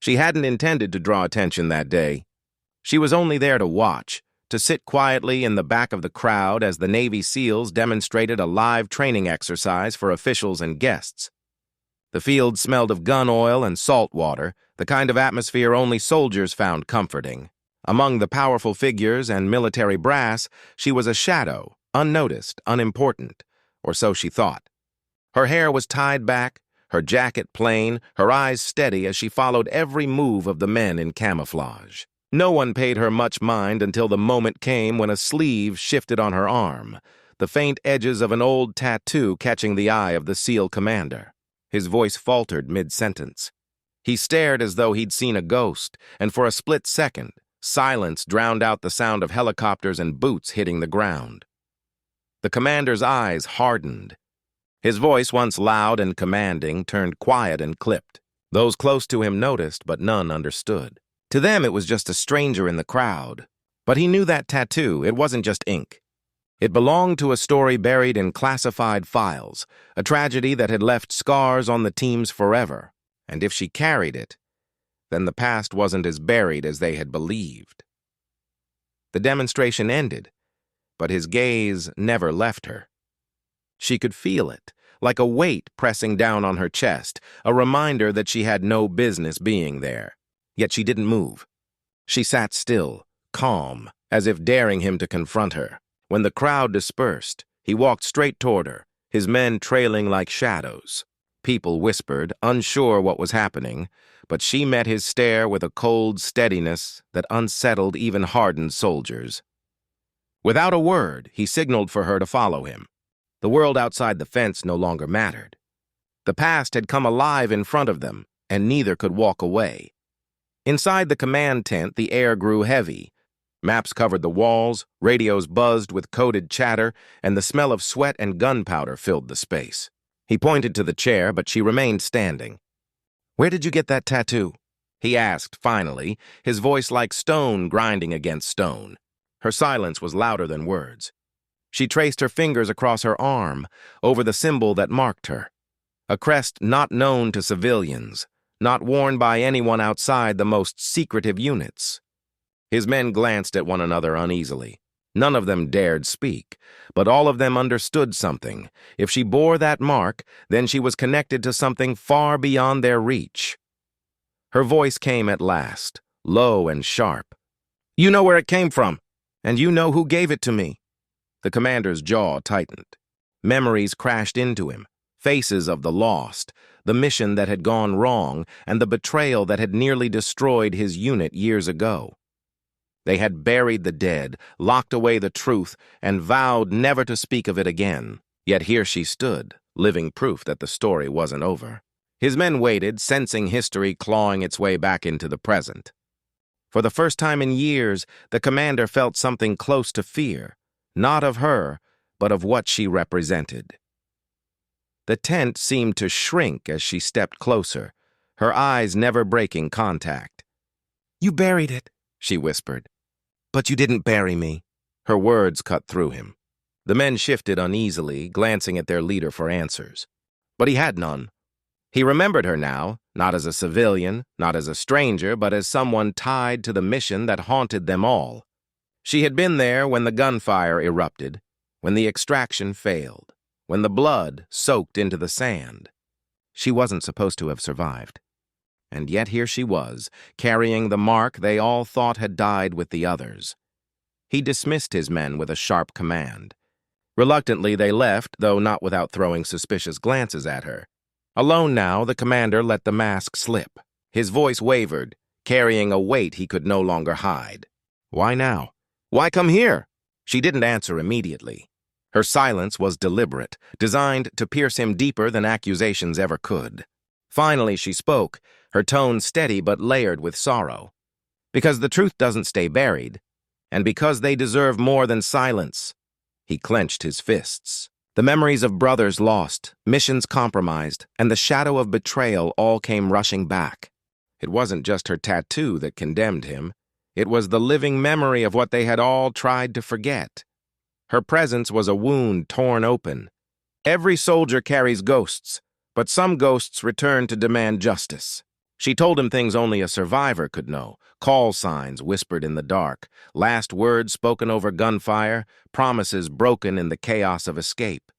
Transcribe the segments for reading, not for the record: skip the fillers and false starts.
She hadn't intended to draw attention that day. She was only there to watch, to sit quietly in the back of the crowd as the Navy SEALs demonstrated a live training exercise for officials and guests. The field smelled of gun oil and salt water, the kind of atmosphere only soldiers found comforting. Among the powerful figures and military brass, she was a shadow, unnoticed, unimportant, or so she thought. Her hair was tied back, her jacket plain, her eyes steady as she followed every move of the men in camouflage. No one paid her much mind until the moment came when a sleeve shifted on her arm, the faint edges of an old tattoo catching the eye of the SEAL commander. His voice faltered mid-sentence. He stared as though he'd seen a ghost, and for a split second, silence drowned out the sound of helicopters and boots hitting the ground. The commander's eyes hardened. His voice, once loud and commanding, turned quiet and clipped. Those close to him noticed, but none understood. To them, it was just a stranger in the crowd. But he knew that tattoo, it wasn't just ink. It belonged to a story buried in classified files, a tragedy that had left scars on the teams forever. And if she carried it, then the past wasn't as buried as they had believed. The demonstration ended, but his gaze never left her. She could feel it, like a weight pressing down on her chest, a reminder that she had no business being there. Yet she didn't move. She sat still, calm, as if daring him to confront her. When the crowd dispersed, he walked straight toward her, his men trailing like shadows. People whispered, unsure what was happening, but she met his stare with a cold steadiness that unsettled even hardened soldiers. Without a word, he signaled for her to follow him. The world outside the fence no longer mattered. The past had come alive in front of them, and neither could walk away. Inside the command tent, the air grew heavy. Maps covered the walls, radios buzzed with coded chatter, and the smell of sweat and gunpowder filled the space. He pointed to the chair, but she remained standing. "Where did you get that tattoo?" he asked, finally, his voice like stone grinding against stone. Her silence was louder than words. She traced her fingers across her arm, over the symbol that marked her. A crest not known to civilians, not worn by anyone outside the most secretive units. His men glanced at one another uneasily. None of them dared speak, but all of them understood something. If she bore that mark, then she was connected to something far beyond their reach. Her voice came at last, low and sharp. "You know where it came from, and you know who gave it to me." The commander's jaw tightened. Memories crashed into him, faces of the lost, the mission that had gone wrong, and the betrayal that had nearly destroyed his unit years ago. They had buried the dead, locked away the truth, and vowed never to speak of it again. Yet here she stood, living proof that the story wasn't over. His men waited, sensing history clawing its way back into the present. For the first time in years, the commander felt something close to fear, not of her, but of what she represented. The tent seemed to shrink as she stepped closer, her eyes never breaking contact. "You buried it," she whispered. "But you didn't bury me." Her words cut through him. The men shifted uneasily, glancing at their leader for answers. But he had none. He remembered her now, not as a civilian, not as a stranger, but as someone tied to the mission that haunted them all. She had been there when the gunfire erupted, when the extraction failed, when the blood soaked into the sand. She wasn't supposed to have survived. And yet here she was, carrying the mark they all thought had died with the others. He dismissed his men with a sharp command. Reluctantly they left, though not without throwing suspicious glances at her. Alone now, the commander let the mask slip. His voice wavered, carrying a weight he could no longer hide. "Why now? Why come here?" She didn't answer immediately. Her silence was deliberate, designed to pierce him deeper than accusations ever could. Finally she spoke, her tone steady but layered with sorrow. "Because the truth doesn't stay buried, and because they deserve more than silence." He clenched his fists. The memories of brothers lost, missions compromised, and the shadow of betrayal all came rushing back. It wasn't just her tattoo that condemned him. It was the living memory of what they had all tried to forget. Her presence was a wound torn open. Every soldier carries ghosts, but some ghosts return to demand justice. She told him things only a survivor could know, call signs whispered in the dark, last words spoken over gunfire, promises broken in the chaos of escape.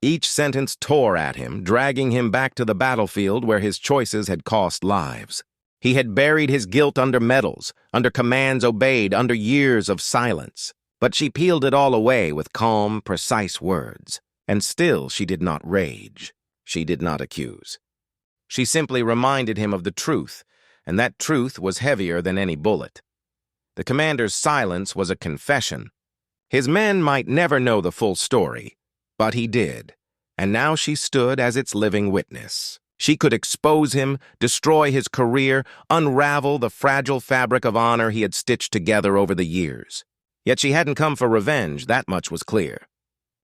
Each sentence tore at him, dragging him back to the battlefield where his choices had cost lives. He had buried his guilt under medals, under commands obeyed, under years of silence. But she peeled it all away with calm, precise words. And still she did not rage. She did not accuse. She simply reminded him of the truth, and that truth was heavier than any bullet. The commander's silence was a confession. His men might never know the full story, but he did, and now she stood as its living witness. She could expose him, destroy his career, unravel the fragile fabric of honor he had stitched together over the years. Yet she hadn't come for revenge, that much was clear.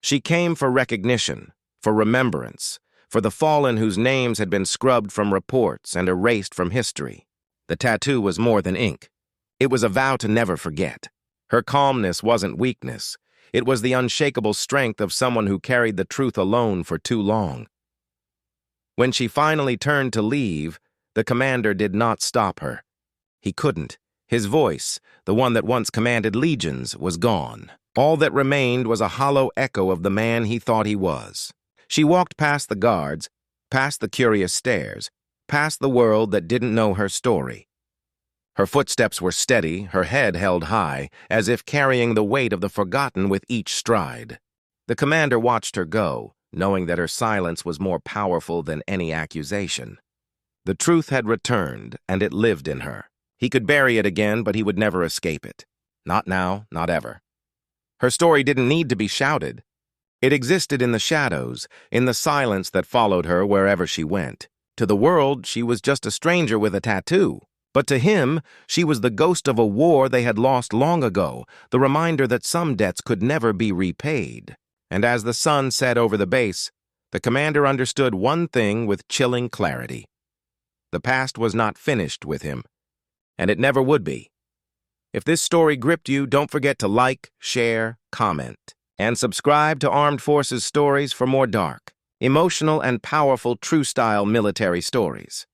She came for recognition, for remembrance, for the fallen whose names had been scrubbed from reports and erased from history. The tattoo was more than ink. It was a vow to never forget. Her calmness wasn't weakness. It was the unshakable strength of someone who carried the truth alone for too long. When she finally turned to leave, the commander did not stop her. He couldn't. His voice, the one that once commanded legions, was gone. All that remained was a hollow echo of the man he thought he was. She walked past the guards, past the curious stares, past the world that didn't know her story. Her footsteps were steady, her head held high, as if carrying the weight of the forgotten with each stride. The commander watched her go, knowing that her silence was more powerful than any accusation. The truth had returned, and it lived in her. He could bury it again, but he would never escape it. Not now, not ever. Her story didn't need to be shouted. It existed in the shadows, in the silence that followed her wherever she went. To the world, she was just a stranger with a tattoo. But to him, she was the ghost of a war they had lost long ago, the reminder that some debts could never be repaid. And as the sun set over the base, the commander understood one thing with chilling clarity. The past was not finished with him, and it never would be. If this story gripped you, don't forget to like, share, comment, and subscribe to Armed Forces Stories for more dark, emotional, and powerful true-style military stories.